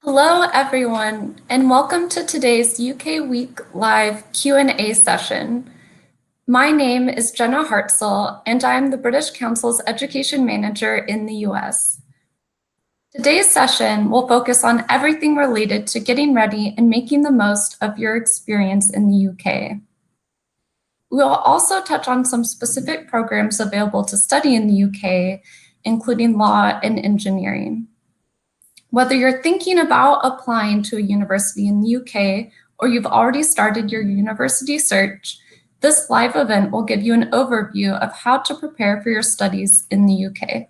Hello, everyone, and welcome to today's UK Week Live Q&A session. My name is Jenna Hartzell, and I'm the British Council's Education Manager in the US. Today's session will focus on everything related to getting ready and making the most of your experience in the UK. We'll also touch on some specific programs available to study in the UK, including law and engineering. Whether you're thinking about applying to a university in the UK or you've already started your university search, this live event will give you an overview of how to prepare for your studies in the UK.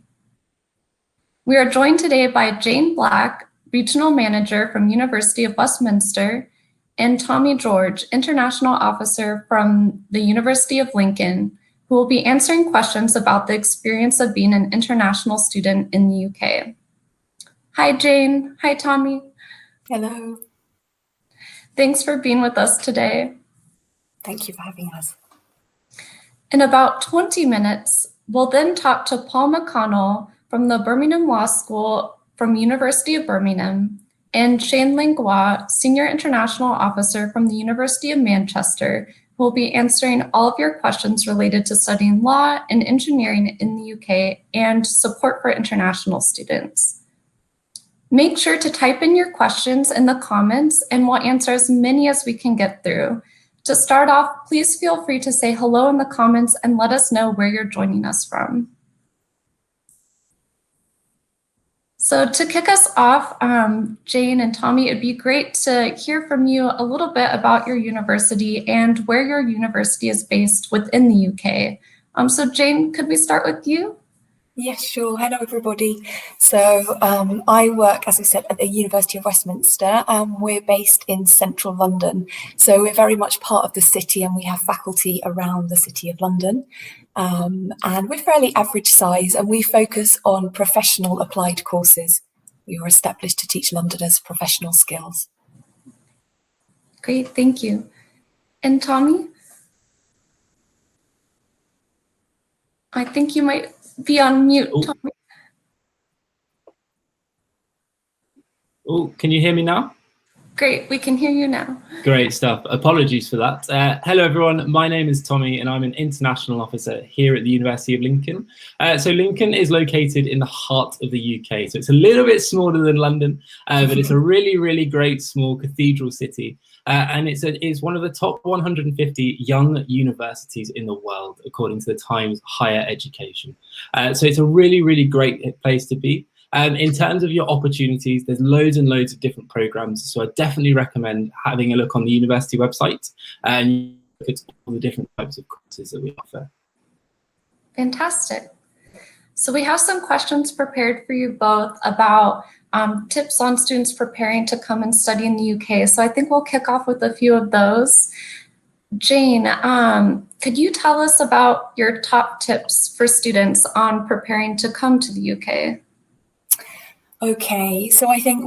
We are joined today by Jane Black, Regional Manager from University of Westminster, and Tommy George, International Officer from the University of Lincoln, who will be answering questions about the experience of being an international student in the UK. Hi, Jane. Hi, Tommy. Hello. Thanks for being with us today. Thank you for having us. In about 20 minutes, we'll then talk to Paul Mcconnell from the Birmingham Law School from University of Birmingham and Shane Langlois, Senior International Officer from the University of Manchester, who will be answering all of your questions related to studying law and engineering in the UK and support for international students. Make sure to type in your questions in the comments and we'll answer as many as we can get through. To start off, please feel free to say hello in the comments and let us know where you're joining us from. So to kick us off, Jane and Tommy, it'd be great to hear from you a little bit about your university and where your university is based within the UK. So Jane, could we start with you? Yes, sure. Hello, everybody. So I work, as I said, at the University of Westminster. We're based in central London. So we're very much part of the city and we have faculty around the city of London. And we're fairly average size and we focus on professional applied courses. We were established to teach Londoners professional skills. Great, thank you. And Tommy? I think you might be on mute, Tommy. Oh, can you hear me now? Great, we can hear you now. Great stuff. Apologies for that. Hello, everyone. My name is Tommy, and I'm an international officer here at the University of Lincoln. So Lincoln is located in the heart of the UK. So it's a little bit smaller than London, but it's a really, really great small cathedral city. And it's one of the top 150 young universities in the world, according to the Times Higher Education. So it's a really, really great place to be. In terms of your opportunities, there's loads and loads of different programs. So I definitely recommend having a look on the university website and look at all the different types of courses that we offer. Fantastic. So we have some questions prepared for you both about tips on students preparing to come and study in the UK. So I think we'll kick off with a few of those. Jane, could you tell us about your top tips for students on preparing to come to the UK? Okay, so I think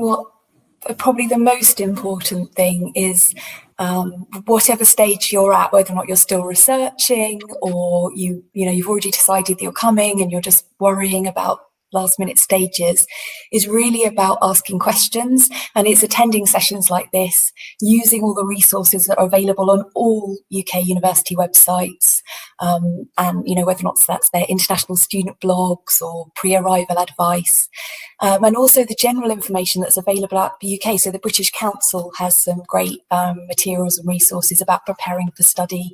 probably the most important thing is whatever stage you're at, whether or not you're still researching or you've already decided that you're coming and you're just worrying about last minute stages, is really about asking questions, and it's attending sessions like this, using all the resources that are available on all UK university websites, and whether or not that's their international student blogs or pre-arrival advice, and also the general information that's available at the UK. So the British Council has some great materials and resources about preparing for study.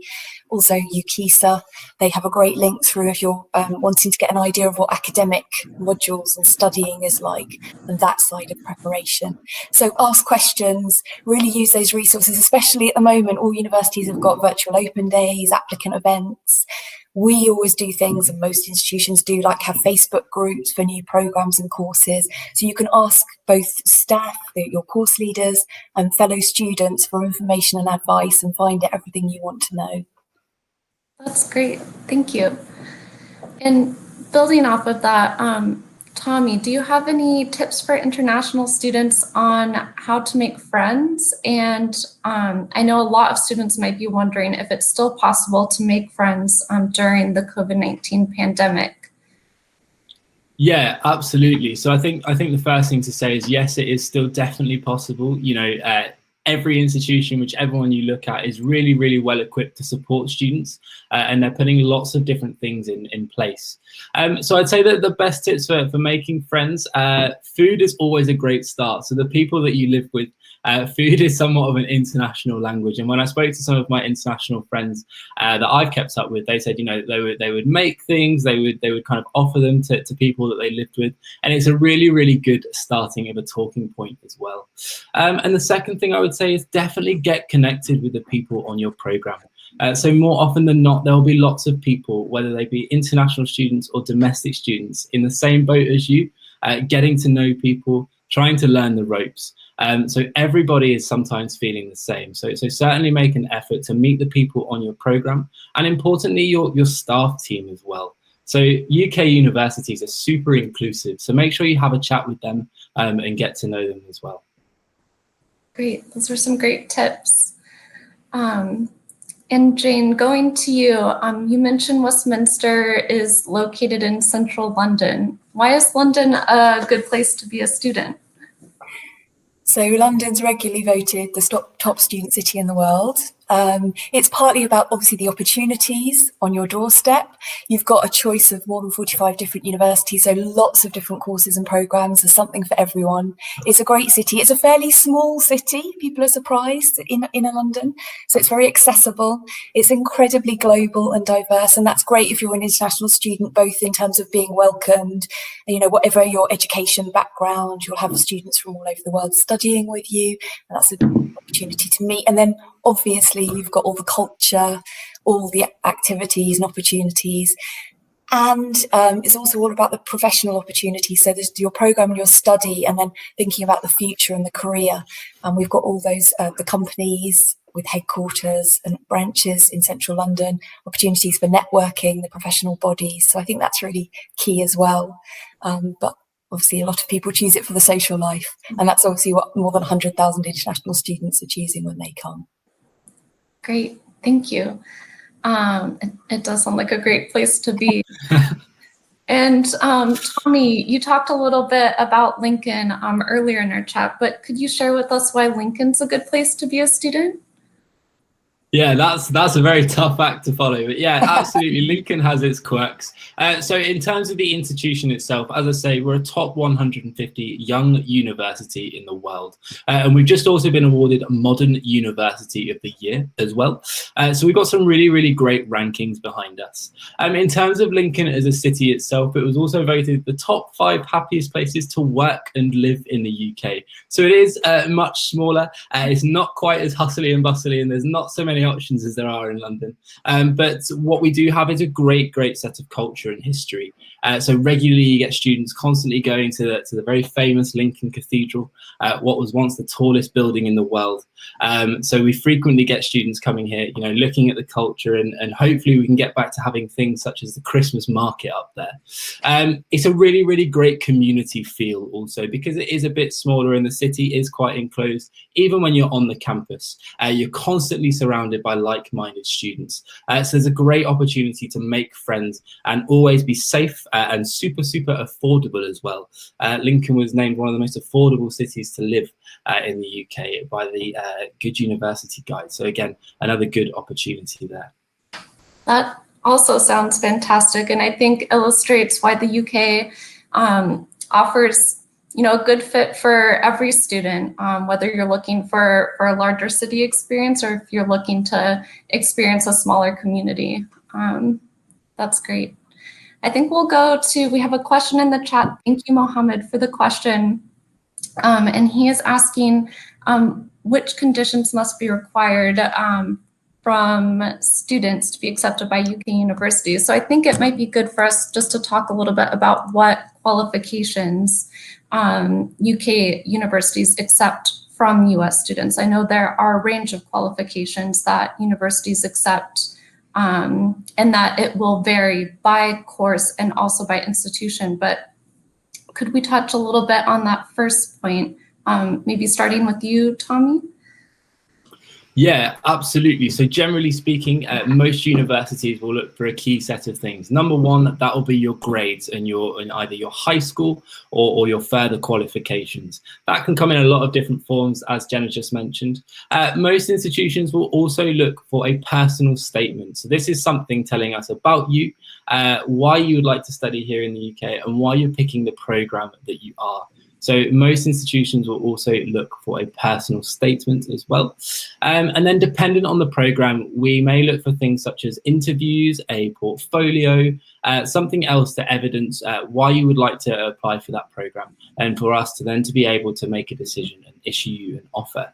Also UKISA, they have a great link through if you're wanting to get an idea of what academic modules and studying is like, and that side of preparation. So ask questions, really use those resources, especially at the moment, all universities have got virtual open days, applicant events. We always do things, and most institutions do, like have Facebook groups for new programs and courses. So you can ask both staff, your course leaders, and fellow students for information and advice and find out everything you want to know. That's great, thank you. And building off of that, Tommy, do you have any tips for international students on how to make friends? And I know a lot of students might be wondering if it's still possible to make friends during the COVID-19 pandemic. Yeah, absolutely. So I think the first thing to say is yes, it is still definitely possible. Every institution, whichever one you look at, is really, really well equipped to support students, and they're putting lots of different things in place. So I'd say that the best tips for making friends, food is always a great start. So the people that you live with, food is somewhat of an international language. And when I spoke to some of my international friends that I've kept up with, they said, they would make things, they would kind of offer them to people that they lived with. And it's a really, really good starting of a talking point as well. And the second thing I would say is definitely get connected with the people on your program. So more often than not, there will be lots of people, whether they be international students or domestic students, in the same boat as you, getting to know people, trying to learn the ropes. So everybody is sometimes feeling the same. So certainly make an effort to meet the people on your program, and importantly, your staff team as well. So UK universities are super inclusive. So make sure you have a chat with them and get to know them as well. Great, those were some great tips. And Jane, going to you, you mentioned Westminster is located in central London. Why is London a good place to be a student? So London's regularly voted the top student city in the world. It's partly about obviously the opportunities on your doorstep. You've got a choice of more than 45 different universities, so lots of different courses and programs. There's something for everyone. It's a great city. It's a fairly small city. People are surprised in London. So it's very accessible. It's incredibly global and diverse. And that's great if you're an international student, both in terms of being welcomed, whatever your education background, you'll have students from all over the world studying with you. And that's an opportunity to meet. And then obviously you've got all the culture, all the activities and opportunities. And it's also all about the professional opportunities. So there's your program and your study, and then thinking about the future and the career. And we've got all those, the companies with headquarters and branches in central London, opportunities for networking, the professional bodies. So I think that's really key as well. But obviously a lot of people choose it for the social life. And that's obviously what more than 100,000 international students are choosing when they come. Great, thank you. It does sound like a great place to be. And Tommy, you talked a little bit about Lincoln earlier in our chat, but could you share with us why Lincoln's a good place to be a student? Yeah, that's a very tough act to follow, but yeah, absolutely. Lincoln has its quirks. So in terms of the institution itself, as I say, we're a top 150 young university in the world. And we've just also been awarded Modern University of the Year as well. So we've got some really, really great rankings behind us. In terms of Lincoln as a city itself, it was also voted the top 5 happiest places to work and live in the UK. So it is much smaller. It's not quite as hustly and bustly, and there's not so many options as there are in London. But what we do have is a great set of culture and history. So regularly you get students constantly going to the very famous Lincoln Cathedral, what was once the tallest building in the world. So we frequently get students coming here, looking at the culture, and hopefully we can get back to having things such as the Christmas market up there. It's a really, really great community feel also, because it is a bit smaller and the city is quite enclosed. Even when you're on the campus, you're constantly surrounded by like-minded students. So there's a great opportunity to make friends and always be safe and super affordable as well. Lincoln was named one of the most affordable cities to live in the UK by the Good University Guide. So again, another good opportunity there. That also sounds fantastic, and I think illustrates why the UK offers a good fit for every student, whether you're looking for a larger city experience or if you're looking to experience a smaller community. That's great. I think we have a question in the chat. Thank you, Mohammed, for the question. And he is asking which conditions must be required from students to be accepted by UK universities. So I think it might be good for us just to talk a little bit about what qualifications UK universities accept from US students. I know there are a range of qualifications that universities accept, and that it will vary by course and also by institution. But could we touch a little bit on that first point, maybe starting with you, Tommy? Yeah, absolutely. So generally speaking, most universities will look for a key set of things. Number one, that will be your grades and in either your high school or your further qualifications. That can come in a lot of different forms, as Jenna just mentioned. Most institutions will also look for a personal statement. So this is something telling us about you, why you would like to study here in the UK, and why you're picking the program that you are. So most institutions will also look for a personal statement as well. And then dependent on the program, we may look for things such as interviews, a portfolio, something else to evidence why you would like to apply for that program, and for us to then to be able to make a decision and issue you an offer.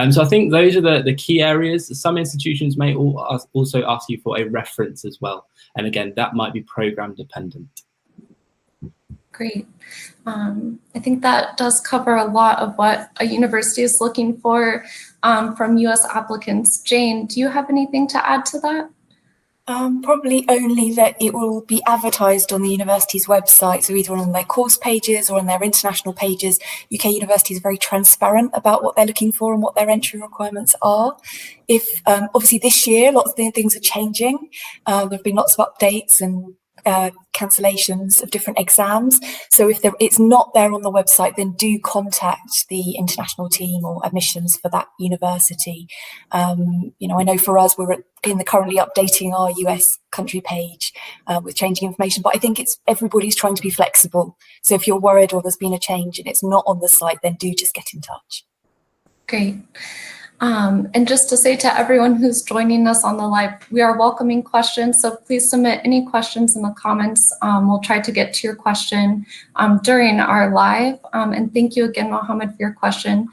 So I think those are the key areas. Some institutions may also ask you for a reference as well. And again, that might be program dependent. Great. I think that does cover a lot of what a university is looking for from US applicants. Jane, do you have anything to add to that? Probably only that it will be advertised on the university's website, so either on their course pages or on their international pages. UK universities are very transparent about what they're looking for and what their entry requirements are. If obviously this year, lots of things are changing. There have been lots of updates and cancellations of different exams. So if it's not there on the website, then do contact the international team or admissions for that university. I know for us, we're currently updating our US country page with changing information, but I think everybody's trying to be flexible. So if you're worried or there's been a change and it's not on the site, then do just get in touch. Great. And just to say to everyone who's joining us on the live, we are welcoming questions. So please submit any questions in the comments. We'll try to get to your question during our live. And thank you again, Mohammed, for your question.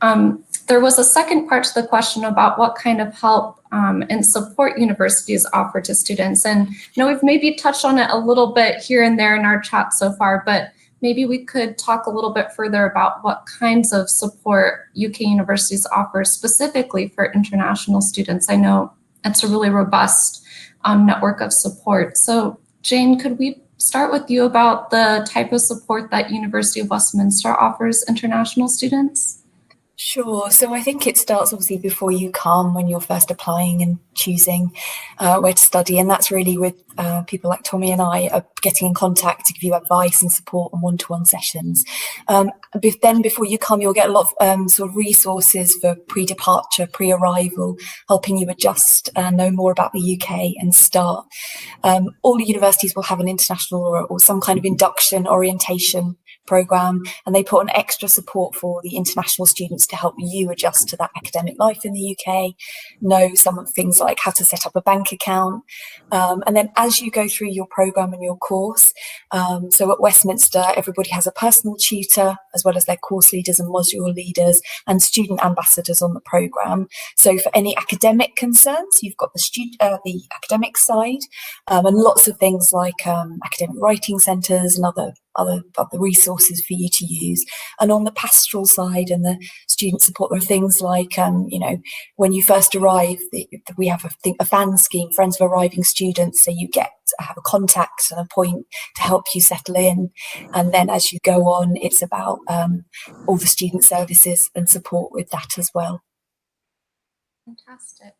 There was a second part to the question about what kind of help and support universities offer to students. And we've maybe touched on it a little bit here and there in our chat so far, but maybe we could talk a little bit further about what kinds of support UK universities offer specifically for international students. I know it's a really robust network of support. So Jane, could we start with you about the type of support that University of Westminster offers international students? Sure. So I think it starts obviously before you come, when you're first applying and choosing where to study. And that's really with people like Tommy and I are getting in contact to give you advice and support on one-to-one sessions. Then before you come, you'll get a lot of sort of resources for pre-departure, pre-arrival, helping you adjust and know more about the UK and start. All the universities will have an international or some kind of induction orientation program, and they put on extra support for the international students to help you adjust to that academic life in the UK, know some of things like how to set up a bank account. And then as you go through your program and your course, so at Westminster, everybody has a personal tutor, as well as their course leaders and module leaders and student ambassadors on the program. So for any academic concerns, you've got the academic side, and lots of things like academic writing centres and other resources for you to use. And on the pastoral side and the student support, there are things like, when you first arrive, we have a fan scheme, Friends of Arriving Students, so you get to have a contact and a point to help you settle in. And then as you go on, it's about all the student services and support with that as well. Fantastic.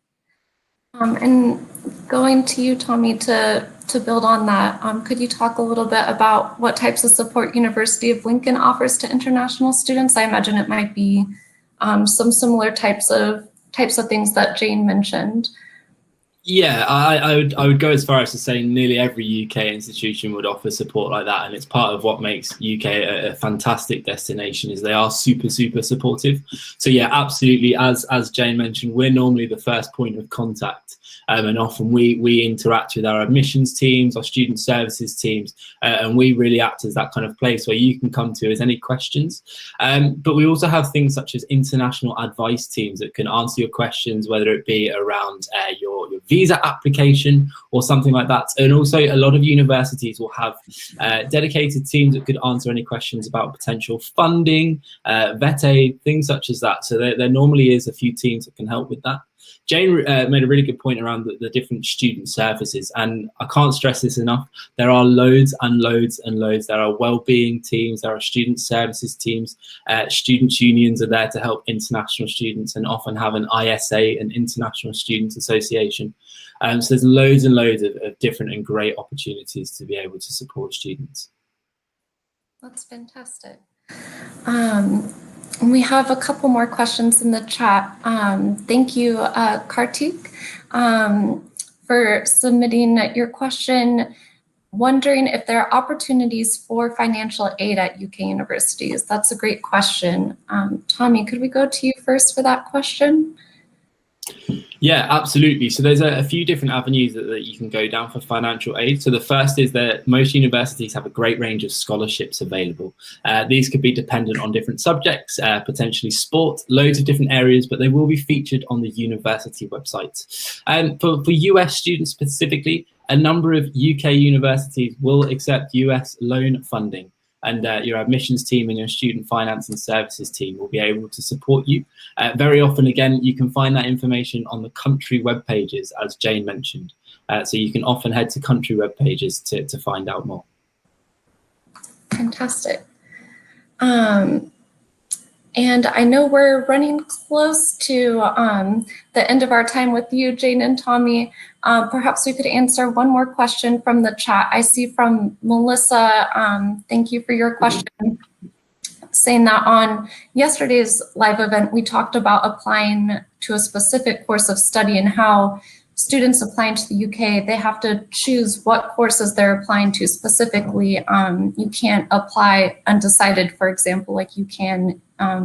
And going to you, Tommy, to build on that, could you talk a little bit about what types of support University of Lincoln offers to international students? I imagine it might be some similar types of things that Jane mentioned. Yeah, I would go as far as to say nearly every UK institution would offer support like that, and it's part of what makes UK a fantastic destination is they are super supportive. So yeah, absolutely, as Jane mentioned, we're normally the first point of contact, and often we interact with our admissions teams, our student services teams, and we really act as that kind of place where you can come to as any questions. But we also have things such as international advice teams that can answer your questions, whether it be around your visa application or something like that. And also a lot of universities will have dedicated teams that could answer any questions about potential funding, vet aid, things such as that. So there normally is a few teams that can help with that. Jane made a really good point around the different student services, and I can't stress this enough. There are loads and loads and loads. There are wellbeing teams, there are student services teams, students' unions are there to help international students and often have an ISA, an International Students Association. So there's loads and loads of different and great opportunities to be able to support students. That's fantastic. We have a couple more questions in the chat. Thank you, Kartik, for submitting your question. Wondering if there are opportunities for financial aid at UK universities. That's a great question. Tommy, could we go to you first for that question? Yeah, absolutely. So there's a few different avenues that you can go down for financial aid. So the first is that most universities have a great range of scholarships available. These could be dependent on different subjects, potentially sport, loads of different areas, but they will be featured on the university website. For US students specifically, a number of UK universities will accept US loan funding. And your admissions team and your student finance and services team will be able to support you. Very often, again, you can find that information on the country web pages, as Jane mentioned. So you can often head to country web pages to find out more. Fantastic. And I know we're running close to the end of our time with you, Jane and Tommy. Perhaps we could answer one more question from the chat. I see from Melissa, thank you for your question, saying that on yesterday's live event, we talked about applying to a specific course of study and how students applying to the UK, they have to choose what courses they're applying to specifically. You can't apply undecided, for example, like you can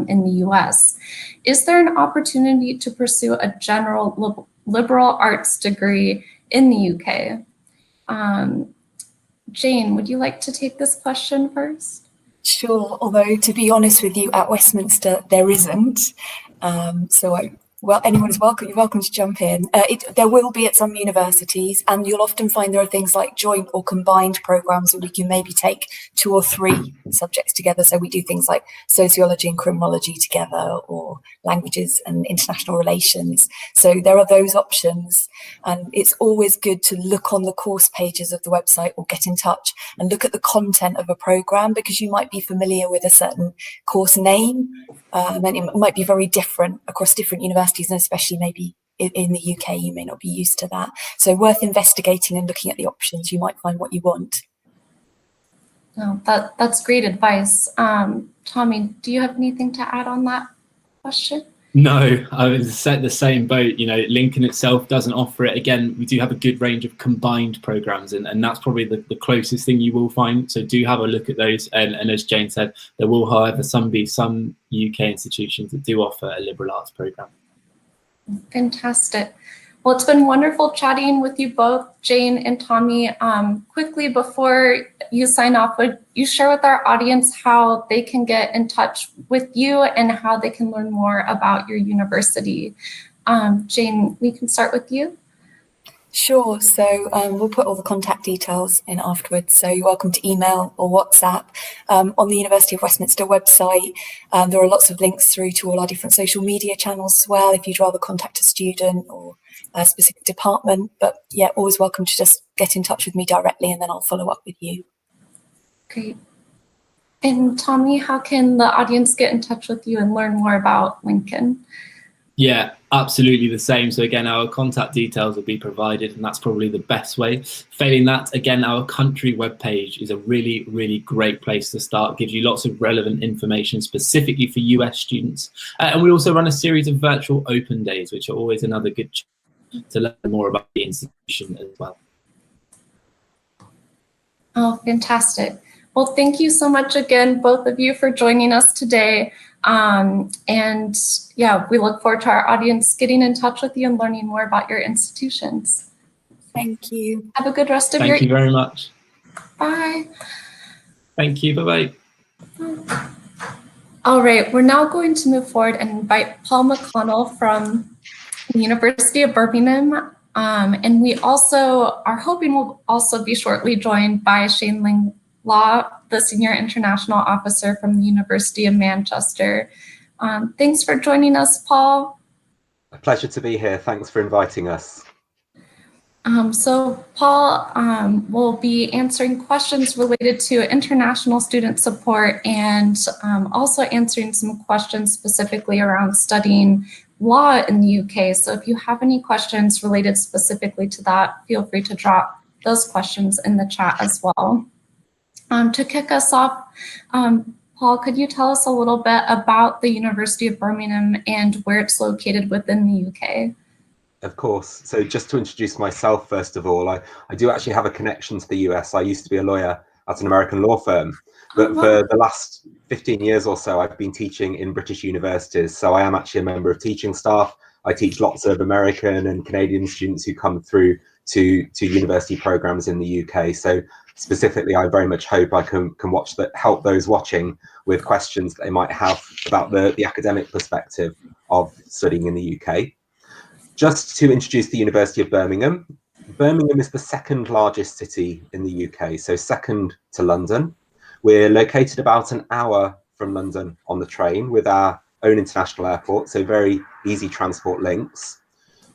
in the US. Is there an opportunity to pursue a general liberal arts degree in the UK? Jane, would you like to take this question first? Sure, although to be honest with you, at Westminster there isn't. Well, anyone is welcome. You're welcome to jump in. There will be at some universities, and you'll often find there are things like joint or combined programs where we can maybe take 2 or 3 subjects together. So we do things like sociology and criminology together, or languages and international relations. So there are those options, and it's always good to look on the course pages of the website or get in touch and look at the content of a program, because you might be familiar with a certain course name, and it might be very different across different universities, and especially maybe in the UK, you may not be used to that. So worth investigating and looking at the options. You might find what you want. Oh, that's great advice. Tommy, do you have anything to add on that question? No, I was set the same boat. You know, Lincoln itself doesn't offer it. Again, we do have a good range of combined programs, and that's probably the closest thing you will find. So do have a look at those. And as Jane said, there will, however, be some UK institutions that do offer a liberal arts program. Fantastic. Well, it's been wonderful chatting with you both, Jane and Tommy. Quickly, before you sign off, would you share with our audience how they can get in touch with you and how they can learn more about your university? Jane, we can start with you. Sure. So we'll put all the contact details in afterwards. So you're welcome to email or WhatsApp. On the University of Westminster website, there are lots of links through to all our different social media channels as well, if you'd rather contact a student or a specific department. But yeah, always welcome to just get in touch with me directly, and then I'll follow up with you. Great. And Tommy, how can the audience get in touch with you and learn more about Lincoln? Yeah, absolutely the same. So again, our contact details will be provided, and that's probably the best way. Failing that, again, our country webpage is a really, really great place to start. It gives you lots of relevant information specifically for US students. And we also run a series of virtual open days, which are always another good chance to learn more about the institution as well. Oh, fantastic. Well, thank you so much again, both of you, for joining us today. And yeah, we look forward to our audience getting in touch with you and learning more about your institutions. Thank you. Have a good rest of your Thank you very much. Bye. Thank you. Bye-bye. All right, we're now going to move forward and invite Paul Mcconnell from the University of Birmingham. And we also are hoping we'll also be shortly joined by Shane Law, the Senior International Officer from the University of Manchester. Thanks for joining us, Paul. A pleasure to be here. Thanks for inviting us. So Paul will be answering questions related to international student support and also answering some questions specifically around studying law in the UK. So if you have any questions related specifically to that, feel free to drop those questions in the chat as well. To kick us off, Paul, could you tell us a little bit about the University of Birmingham and where it's located within the UK? Of course. So just to introduce myself, first of all, I do actually have a connection to the US. I used to be a lawyer at an American law firm, but for the last 15 years or so, I've been teaching in British universities. So I am actually a member of teaching staff. I teach lots of American and Canadian students who come through to university programs in the UK. So specifically, I very much hope I can help those watching with questions that they might have about the academic perspective of studying in the UK. Just to introduce the University of Birmingham, Birmingham is the second largest city in the UK, so second to London. We're located about an hour from London on the train with our own international airport, so very easy transport links.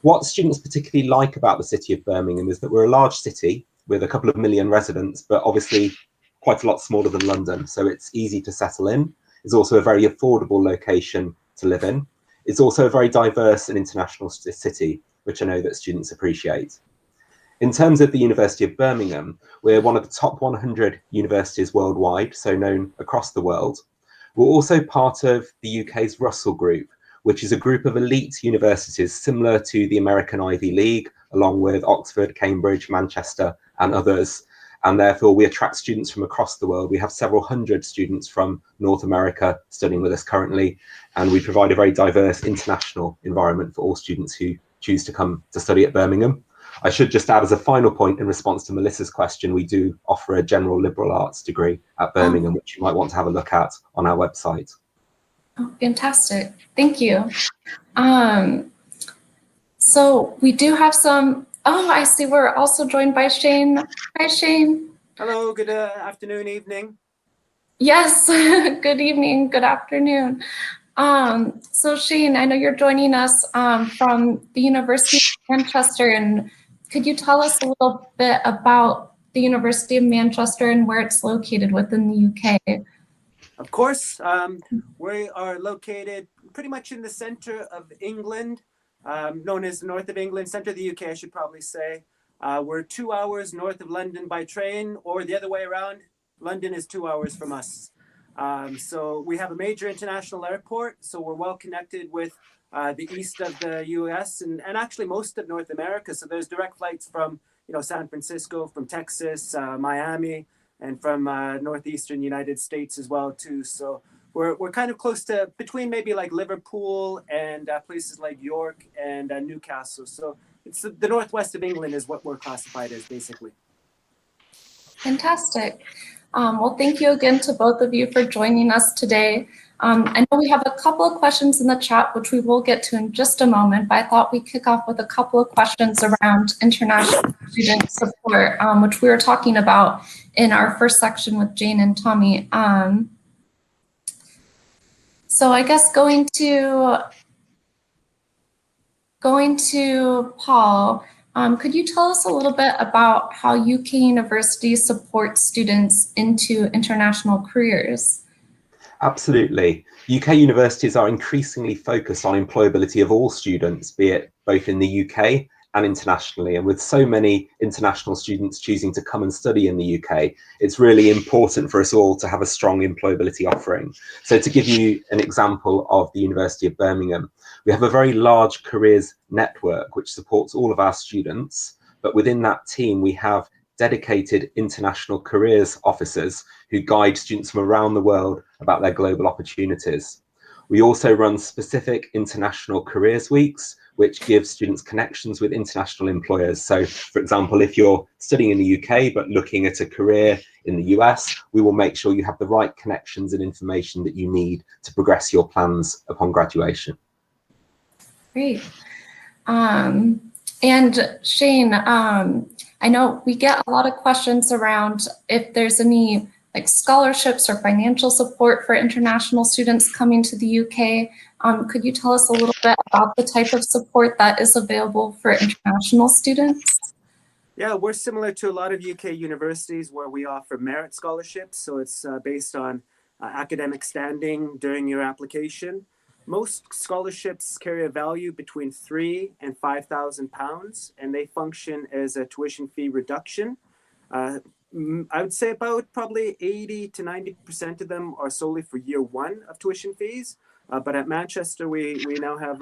What students particularly like about the city of Birmingham is that we're a large city with a couple of million residents, but obviously quite a lot smaller than London, so it's easy to settle in. It's also a very affordable location to live in. It's also a very diverse and international city, which I know that students appreciate. In terms of the University of Birmingham, we're one of the top 100 universities worldwide, so known across the world. We're also part of the UK's Russell Group, which is a group of elite universities similar to the American Ivy League, along with Oxford, Cambridge, Manchester, and others. And therefore, we attract students from across the world. We have several hundred students from North America studying with us currently, and we provide a very diverse international environment for all students who choose to come to study at Birmingham. I should just add as a final point in response to Melissa's question, we do offer a general liberal arts degree at Birmingham, which you might want to have a look at on our website. Oh, fantastic. Thank you. So we do have some, I see we're also joined by Shane. Hi, Shane. Hello, good afternoon, evening. Yes, good evening, good afternoon. So Shane, I know you're joining us from the University of Manchester, and could you tell us a little bit about the University of Manchester and where it's located within the UK? Of course, we are located pretty much in the center of England, known as the north of England, center of the UK, I should probably say. We're 2 hours north of London by train, or the other way around, London is 2 hours from us. So we have a major international airport, so we're well connected with the east of the US and actually most of North America. So there's direct flights from San Francisco, from Texas, Miami, and from northeastern United States as well too. So we're kind of close to between maybe like Liverpool and places like York and Newcastle. So it's the northwest of England is what we're classified as basically. Fantastic. Well, thank you again to both of you for joining us today. I know we have a couple of questions in the chat, which we will get to in just a moment, but I thought we'd kick off with a couple of questions around international student support, which we were talking about in our first section with Jane and Tommy. So I guess going to Paul, could you tell us a little bit about how UK universities support students into international careers? Absolutely. UK universities are increasingly focused on employability of all students, be it both in the UK and internationally. And with so many international students choosing to come and study in the UK, it's really important for us all to have a strong employability offering. So to give you an example of the University of Birmingham, we have a very large careers network which supports all of our students. But within that team, we have dedicated international careers officers who guide students from around the world about their global opportunities. We also run specific international careers weeks, which gives students connections with international employers. So, for example, if you're studying in the UK but looking at a career in the US, we will make sure you have the right connections and information that you need to progress your plans upon graduation. Great. And Shane, I know we get a lot of questions around if there's any like scholarships or financial support for international students coming to the UK. Could you tell us a little bit about the type of support that is available for international students? Yeah, we're similar to a lot of UK universities where we offer merit scholarships. So it's based on academic standing during your application. Most scholarships carry a value between £3,000 and £5,000, and they function as a tuition fee reduction. I would say about probably 80 to 90% of them are solely for year one of tuition fees. But at Manchester, we now have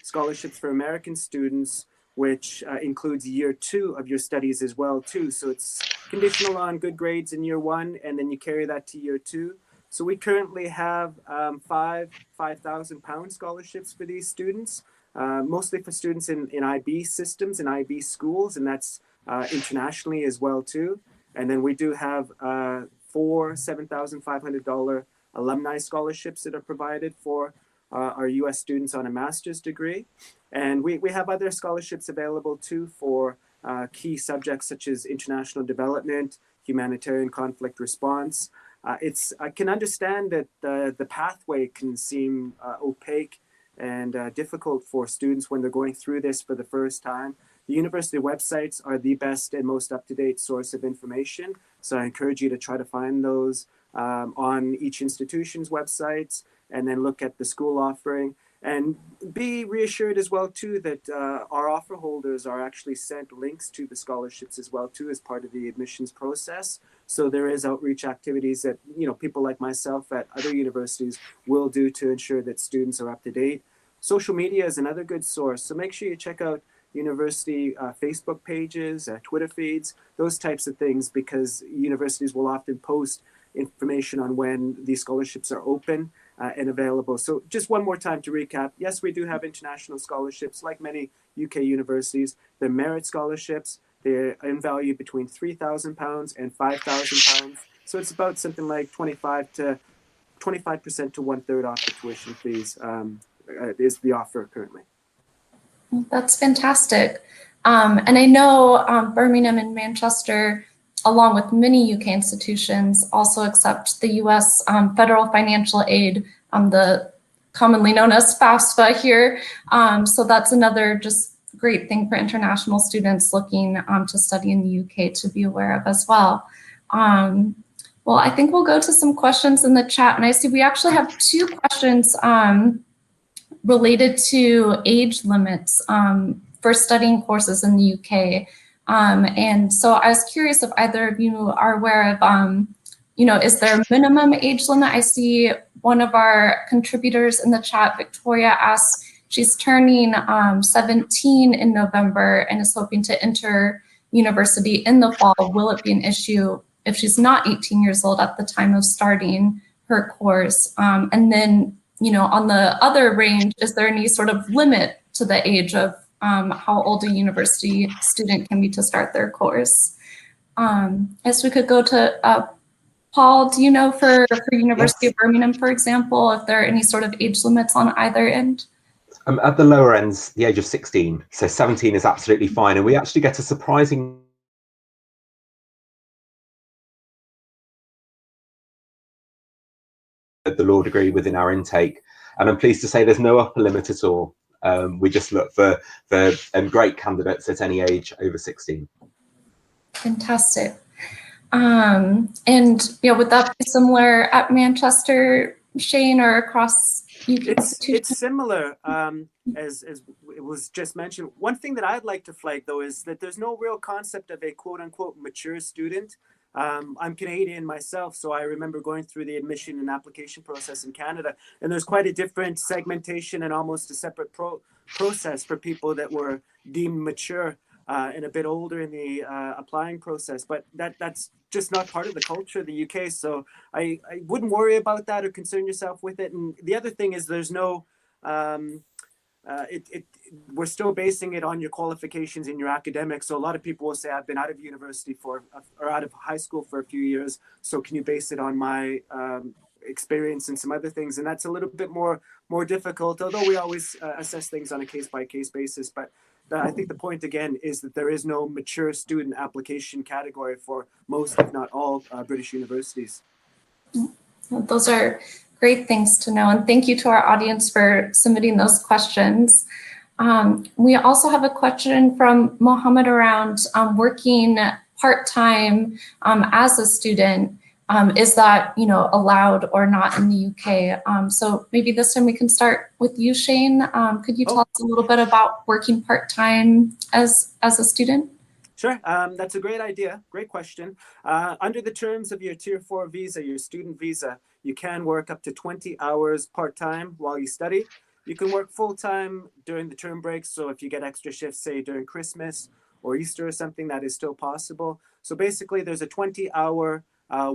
scholarships for American students, which includes year two of your studies as well too. So it's conditional on good grades in year one, and then you carry that to year two. So we currently have £5,000 scholarships for these students, mostly for students in IB systems and IB schools, and that's internationally as well too. And then we do have 4 $7,500 alumni scholarships that are provided for our US students on a master's degree. And we have other scholarships available too for key subjects such as international development, humanitarian conflict response. I can understand that the pathway can seem opaque and difficult for students when they're going through this for the first time. The university websites are the best and most up-to-date source of information. So I encourage you to try to find those on each institution's websites, and then look at the school offering. And be reassured as well too that our offer holders are actually sent links to the scholarships as well too as part of the admissions process. So there is outreach activities that people like myself at other universities will do to ensure that students are up to date. Social media is another good source, so make sure you check out university Facebook pages, Twitter feeds, those types of things, because universities will often post information on when these scholarships are open and available. So just one more time to recap, yes, we do have international scholarships like many UK universities. They're merit scholarships. They're in value between £3,000 and £5,000. So it's about something like 25% to 1/3 off the tuition fees is the offer currently. That's fantastic. And I know Birmingham and Manchester, along with many UK institutions, also accept the US federal financial aid, the commonly known as FAFSA here. So that's another just great thing for international students looking to study in the UK to be aware of as well. Well, I think we'll go to some questions in the chat, and I see we actually have 2 questions related to age limits for studying courses in the UK. And so I was curious if either of you are aware of, is there a minimum age limit? I see one of our contributors in the chat, Victoria, asks, she's turning 17 in November and is hoping to enter university in the fall. Will it be an issue if she's not 18 years old at the time of starting her course? And then, on the other range, is there any sort of limit to the age of how old a university student can be to start their course? I guess we could go to Paul. Do you know for University of Birmingham, for example, if there are any sort of age limits on either end? At the lower ends, the age of 16. So 17 is absolutely fine. And we actually get a surprising the law degree within our intake. And I'm pleased to say there's no upper limit at all. We just look for great candidates at any age over 16. Fantastic. And would that be similar at Manchester, Shane, or across UK institutions? It's similar, as it was just mentioned. One thing that I'd like to flag, though, is that there's no real concept of a quote-unquote mature student. I'm Canadian myself, so I remember going through the admission and application process in Canada, and there's quite a different segmentation and almost a separate process for people that were deemed mature and a bit older in the applying process. But that's just not part of the culture of the UK, so I wouldn't worry about that or concern yourself with it. And the other thing is there's no we're still basing it on your qualifications in your academics. So a lot of people will say, I've been out of university or out of high school for a few years, so can you base it on my experience and some other things? And that's a little bit more difficult, although we always assess things on a case-by-case basis. But I think the point again is that there is no mature student application category for most, if not all, British universities. Those are great things to know. And thank you to our audience for submitting those questions. We also have a question from Mohammed around working part-time as a student. Is that, allowed or not in the UK? So maybe this time we can start with you, Shane. Could you tell us a little bit about working part-time as a student? Sure, that's a great idea. Great question. Under the terms of your Tier 4 visa, your student visa, you can work up to 20 hours part-time while you study. You can work full-time during the term breaks. So if you get extra shifts, say during Christmas or Easter or something, that is still possible. So basically there's a 20-hour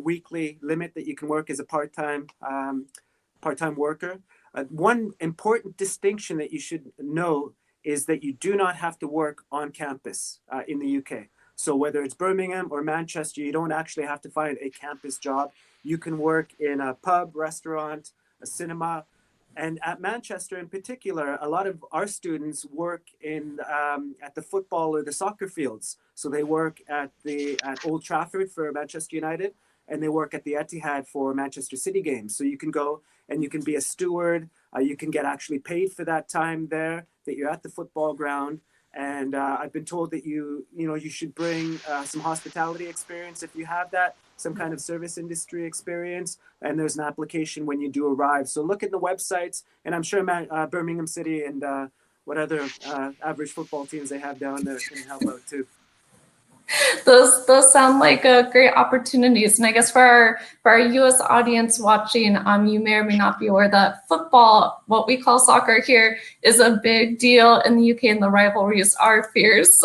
weekly limit that you can work as a part-time worker. One important distinction that you should know is that you do not have to work on campus in the UK. So whether it's Birmingham or Manchester, you don't actually have to find a campus job. You can work in a pub, restaurant, a cinema. And at Manchester in particular, a lot of our students work at the football or the soccer fields. So they work at Old Trafford for Manchester United, and they work at the Etihad for Manchester City games. So you can go and you can be a steward. You can get actually paid for that time there that you're at the football ground. And I've been told that you should bring some hospitality experience if you have that, some kind of service industry experience. And there's an application when you do arrive. So look at the websites, and I'm sure Birmingham City and what other average football teams they have down there can help out too. Those sound like great opportunities. And I guess for our US audience watching, you may or may not be aware that football, what we call soccer here, is a big deal in the UK, and the rivalries are fierce.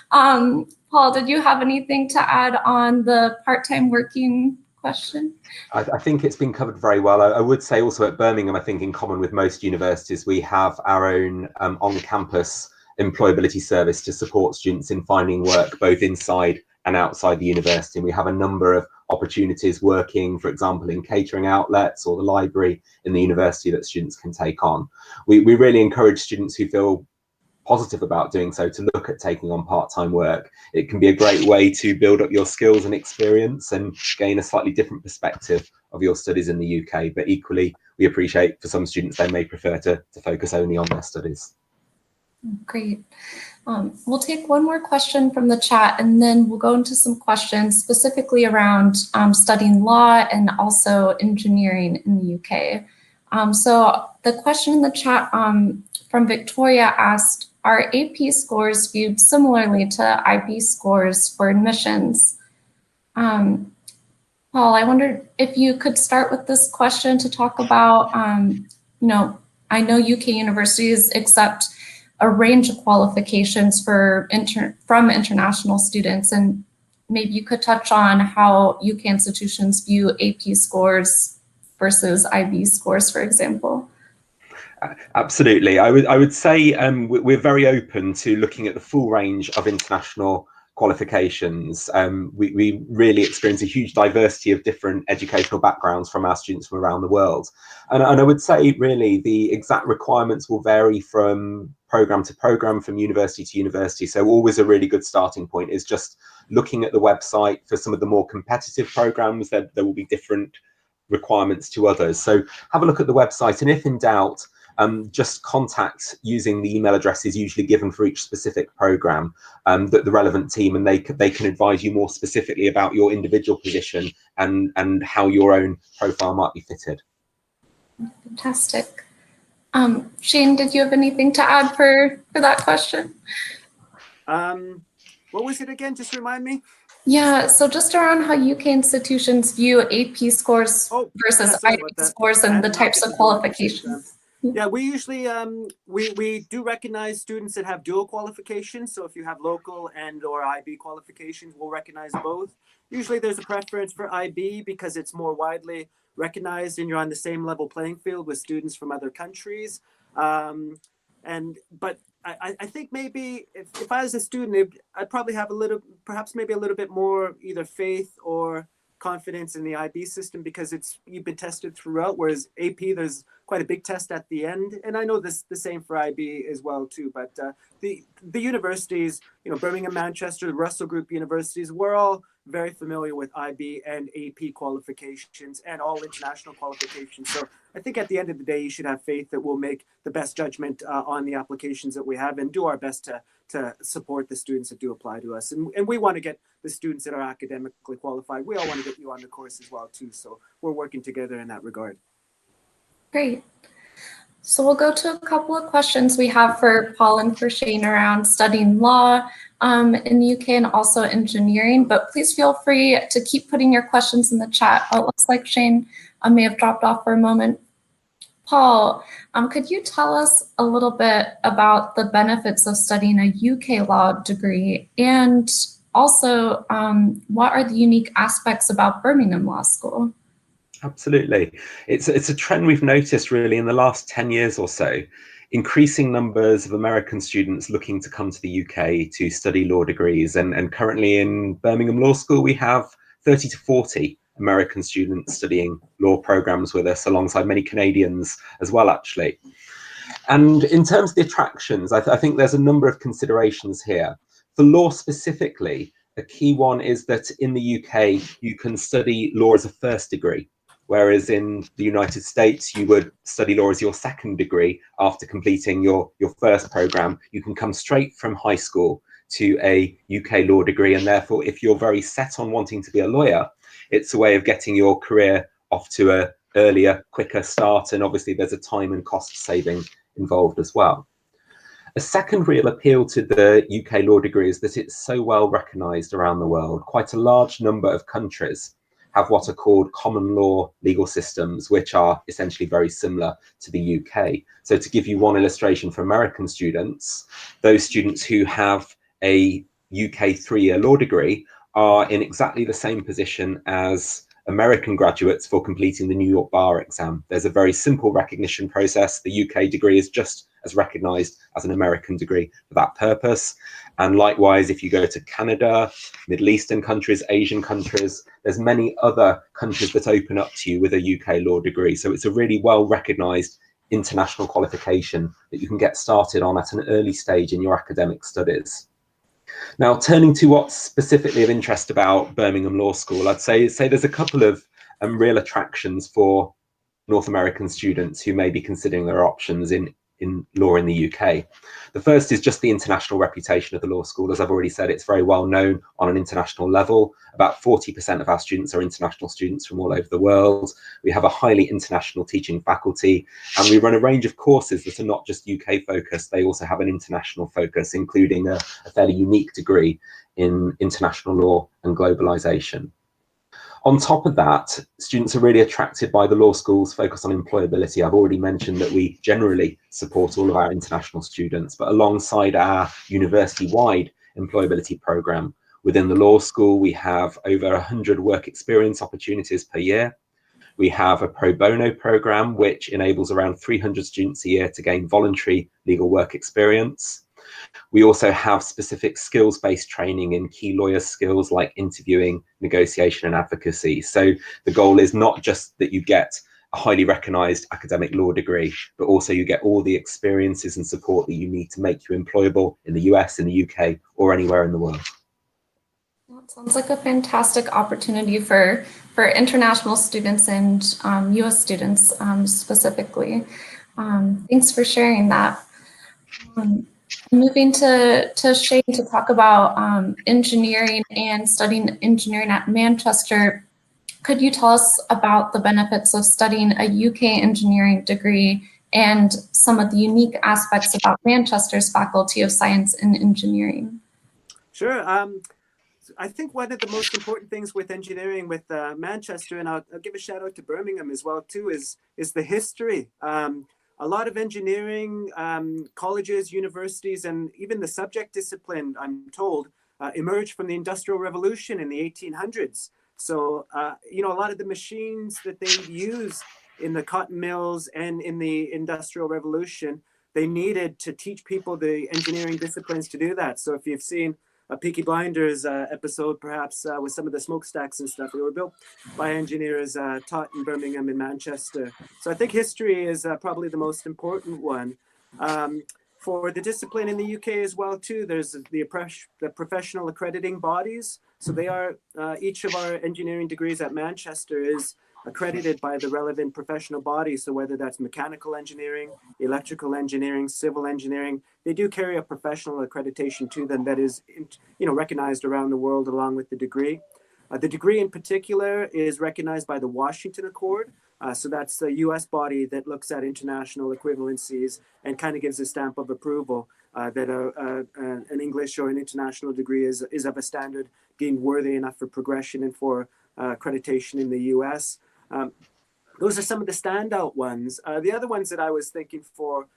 Paul, did you have anything to add on the part-time working question? I think it's been covered very well. I would say also at Birmingham, I think in common with most universities, we have our own on-campus employability service to support students in finding work both inside and outside the university. And we have a number of opportunities working, for example, in catering outlets or the library in the university that students can take on. We really encourage students who feel positive about doing so to look at taking on part-time work. It can be a great way to build up your skills and experience and gain a slightly different perspective of your studies in the UK. But equally, we appreciate for some students, they may prefer to focus only on their studies. Great. We'll take one more question from the chat, and then we'll go into some questions specifically around studying law and also engineering in the UK. So the question in the chat from Victoria asked, are AP scores viewed similarly to IB scores for admissions? Paul, I wondered if you could start with this question to talk about, I know UK universities accept a range of qualifications from international students, and maybe you could touch on how UK institutions view AP scores versus IB scores, for example. Absolutely. I would say we're very open to looking at the full range of international qualifications. We really experience a huge diversity of different educational backgrounds from our students from around the world. And I would say really the exact requirements will vary from program to program, from university to university. So always a really good starting point is just looking at the website for some of the more competitive programs. There will be different requirements to others. So have a look at the website, and if in doubt, just contact using the email addresses usually given for each specific program, the relevant team, and they can advise you more specifically about your individual position and how your own profile might be fitted. Fantastic. Shane, did you have anything to add for that question? What was it again? Just remind me. Yeah, so just around how UK institutions view AP scores versus IB scores and the types of qualifications. Yeah, we usually we do recognize students that have dual qualifications. So if you have local and or IB qualifications, we'll recognize both. Usually there's a preference for IB because it's more widely recognized and you're on the same level playing field with students from other countries. But I think maybe if I was a student, I'd probably have perhaps maybe a little bit more either faith or confidence in the IB system because you've been tested throughout, whereas AP, there's quite a big test at the end. And I know the same for IB as well too, but the universities, Birmingham, Manchester, the Russell Group universities, we're all very familiar with IB and AP qualifications and all international qualifications. So I think at the end of the day, you should have faith that we'll make the best judgment on the applications that we have and do our best to support the students that do apply to us. And we want to get the students that are academically qualified. We all want to get you on the course as well too. So we're working together in that regard. Great. So we'll go to a couple of questions we have for Paul and for Shane around studying law in the UK and also engineering, but please feel free to keep putting your questions in the chat. Oh, it looks like Shane may have dropped off for a moment. Paul, could you tell us a little bit about the benefits of studying a UK law degree, and also what are the unique aspects about Birmingham Law School? Absolutely. It's a trend we've noticed really in the last 10 years or so. Increasing numbers of American students looking to come to the UK to study law degrees. And currently in Birmingham Law School, we have 30 to 40 American students studying law programs with us, alongside many Canadians as well, actually. And in terms of the attractions, I think there's a number of considerations here. For law specifically, a key one is that in the UK, you can study law as a first degree, whereas in the United States, you would study law as your second degree after completing your first program. You can come straight from high school to a UK law degree, and therefore, if you're very set on wanting to be a lawyer, it's a way of getting your career off to an earlier, quicker start, and obviously there's a time and cost saving involved as well. A second real appeal to the UK law degree is that it's so well recognised around the world. Quite a large number of countries have what are called common law legal systems, which are essentially very similar to the UK. So to give you one illustration for American students, those students who have a UK 3-year law degree are in exactly the same position as American graduates for completing the New York bar exam. There's a very simple recognition process. The UK degree is just as recognised as an American degree for that purpose. And likewise, if you go to Canada, Middle Eastern countries, Asian countries, there's many other countries that open up to you with a UK law degree. So it's a really well recognised international qualification that you can get started on at an early stage in your academic studies. Now, turning to what's specifically of interest about Birmingham Law School, I'd say there's a couple of real attractions for North American students who may be considering their options in law in the UK. The first is just the international reputation of the law school. As I've already said, it's very well known on an international level. About 40% of our students are international students from all over the world. We have a highly international teaching faculty, and we run a range of courses that are not just UK focused. They also have an international focus, including a fairly unique degree in international law and globalization. On top of that, students are really attracted by the law school's focus on employability. I've already mentioned that we generally support all of our international students, but alongside our university-wide employability program, within the law school, we have over 100 work experience opportunities per year. We have a pro bono program, which enables around 300 students a year to gain voluntary legal work experience. We also have specific skills-based training in key lawyer skills like interviewing, negotiation, and advocacy. So the goal is not just that you get a highly recognised academic law degree, but also you get all the experiences and support that you need to make you employable in the US, in the UK, or anywhere in the world. That sounds like a fantastic opportunity for international students and US students specifically. Thanks for sharing that. Moving to Shane to talk about engineering and studying engineering at Manchester, could you tell us about the benefits of studying a UK engineering degree and some of the unique aspects about Manchester's Faculty of Science and Engineering? Sure. I think one of the most important things with engineering with Manchester, and I'll give a shout out to Birmingham as well too, is the history. A lot of engineering colleges, universities, and even the subject discipline, I'm told, emerged from the Industrial Revolution in the 1800s. So, a lot of the machines that they used in the cotton mills and in the Industrial Revolution, they needed to teach people the engineering disciplines to do that. So if you've seen a Peaky Blinders episode, perhaps with some of the smokestacks and stuff, they were built by engineers taught in Birmingham and Manchester. So I think history is probably the most important one. For the discipline in the UK as well too, there's the professional accrediting bodies. So they are, each of our engineering degrees at Manchester is accredited by the relevant professional bodies. So whether that's mechanical engineering, electrical engineering, civil engineering, they do carry a professional accreditation to them that is, recognized around the world along with the degree. The degree in particular is recognized by the Washington Accord. So that's the US body that looks at international equivalencies and kind of gives a stamp of approval that an English or an international degree is of a standard deemed worthy enough for progression and for accreditation in the US. Those are some of the standout ones. The other ones that I was thinking for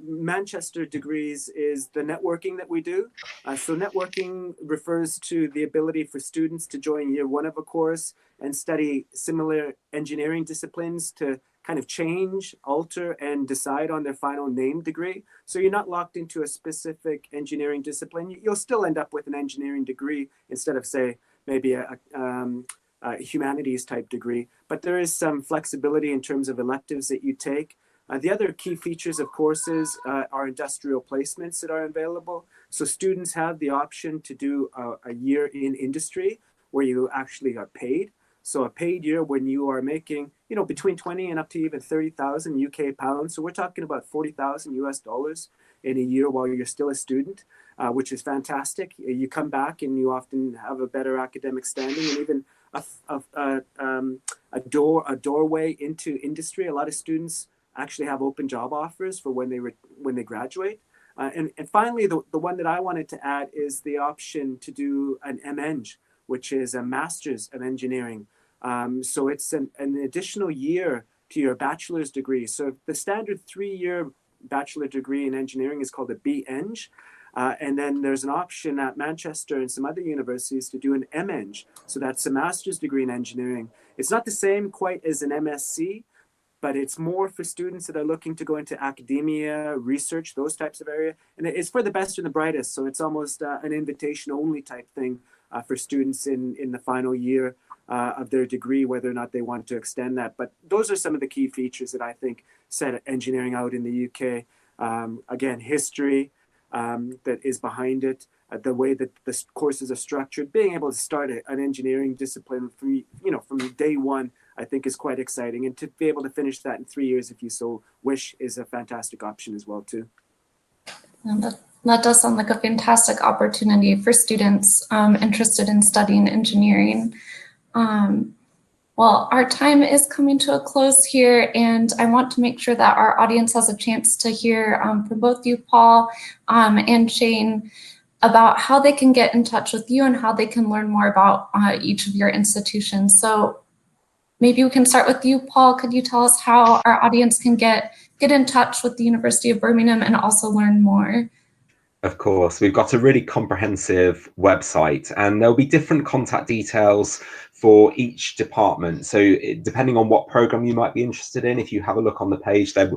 Manchester degrees is the networking that we do. So networking refers to the ability for students to join year one of a course and study similar engineering disciplines to kind of change, alter, and decide on their final named degree. So you're not locked into a specific engineering discipline. You'll still end up with an engineering degree instead of, say, maybe a humanities type degree, but there is some flexibility in terms of electives that you take. The other key features of courses are industrial placements that are available. So students have the option to do a year in industry where you actually are paid. So a paid year when you are making, between 20 and up to even 30,000 UK pounds. So we're talking about 40,000 US dollars in a year while you're still a student, which is fantastic. You come back and you often have a better academic standing and even a doorway into industry. A lot of students actually have open job offers for when they graduate. And finally, the one that I wanted to add is the option to do an MEng, which is a Master's of Engineering. So it's an additional year to your bachelor's degree. So the standard 3-year bachelor degree in engineering is called a BEng. And then there's an option at Manchester and some other universities to do an MEng. So that's a master's degree in engineering. It's not the same quite as an MSc, but it's more for students that are looking to go into academia, research, those types of area. And it's for the best and the brightest. So it's almost an invitation only type thing for students in the final year of their degree, whether or not they want to extend that. But those are some of the key features that I think set engineering out in the UK. Again, history that is behind it, the way that the courses are structured, being able to start an engineering discipline from day one, I think is quite exciting. And to be able to finish that in 3 years, if you so wish, is a fantastic option as well too. And that does sound like a fantastic opportunity for students interested in studying engineering. Well, our time is coming to a close here, and I want to make sure that our audience has a chance to hear from both you, Paul, and Shane, about how they can get in touch with you and how they can learn more about each of your institutions. So maybe we can start with you, Paul. Could you tell us how our audience can get in touch with the University of Birmingham and also learn more? Of course, we've got a really comprehensive website and there'll be different contact details for each department. So depending on what program you might be interested in, if you have a look on the page, there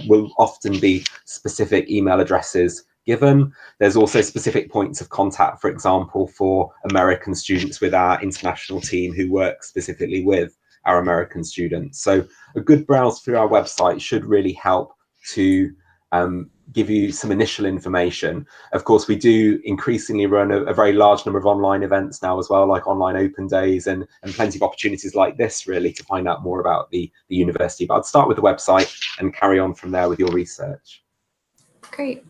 will often be specific email addresses given. There's also specific points of contact, for example, for American students with our international team who work specifically with our American students. So a good browse through our website should really help to give you some initial information. Of course, we do increasingly run a very large number of online events now as well, like online open days and plenty of opportunities like this really to find out more about the university. But I'd start with the website and carry on from there with your research. Great.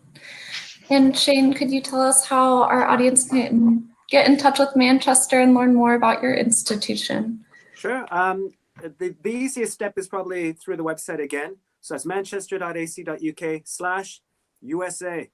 And Shane, could you tell us how our audience can get in touch with Manchester and learn more about your institution? Sure. The easiest step is probably through the website again. So that's manchester.ac.uk/USA.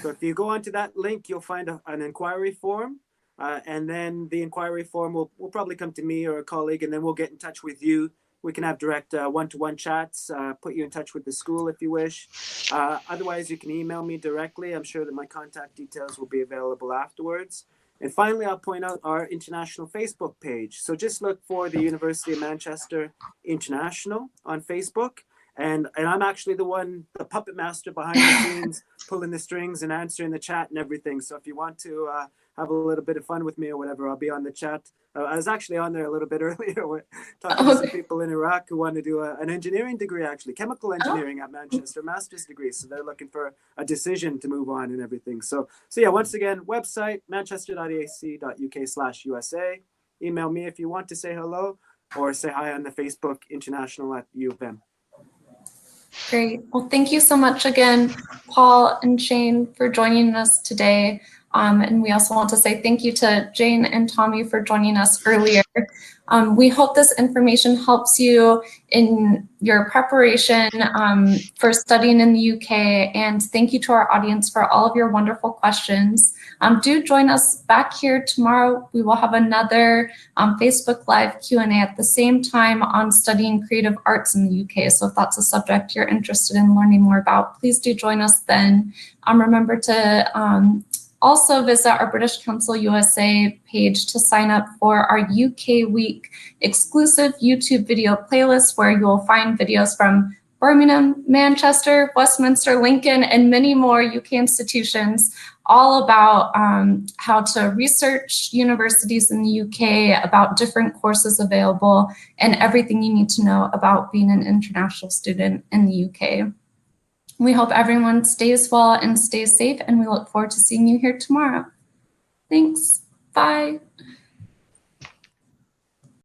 So if you go onto that link, you'll find an inquiry form. And then the inquiry form will probably come to me or a colleague, and then we'll get in touch with you. We can have direct one-to-one chats, put you in touch with the school if you wish. Otherwise, you can email me directly. I'm sure that my contact details will be available afterwards. And finally, I'll point out our international Facebook page. So just look for the University of Manchester International on Facebook. And I'm actually the puppet master behind the scenes, pulling the strings and answering the chat and everything. So if you want to have a little bit of fun with me or whatever, I'll be on the chat I was actually on there a little bit earlier talking to some Okay. people in Iraq who want to do an engineering degree, actually, chemical engineering at Manchester, master's degree. So they're looking for a decision to move on and everything. So yeah, once again, website, manchester.ac.uk/USA. Email me if you want to say hello, or say hi on the Facebook International at U of M. Great. Well, thank you so much again, Paul and Shane, for joining us today. And we also want to say thank you to Jane and Tommy for joining us earlier. We hope this information helps you in your preparation for studying in the UK. And thank you to our audience for all of your wonderful questions. Do join us back here tomorrow. We will have another Facebook Live Q&A at the same time on studying creative arts in the UK. So if that's a subject you're interested in learning more about, please do join us then. Remember to also visit our British Council USA page to sign up for our UK Week exclusive YouTube video playlist, where you will find videos from Birmingham, Manchester, Westminster, Lincoln, and many more UK institutions, all about how to research universities in the UK, about different courses available, and everything you need to know about being an international student in the UK. We hope everyone stays well and stays safe, and we look forward to seeing you here tomorrow. Thanks. Bye.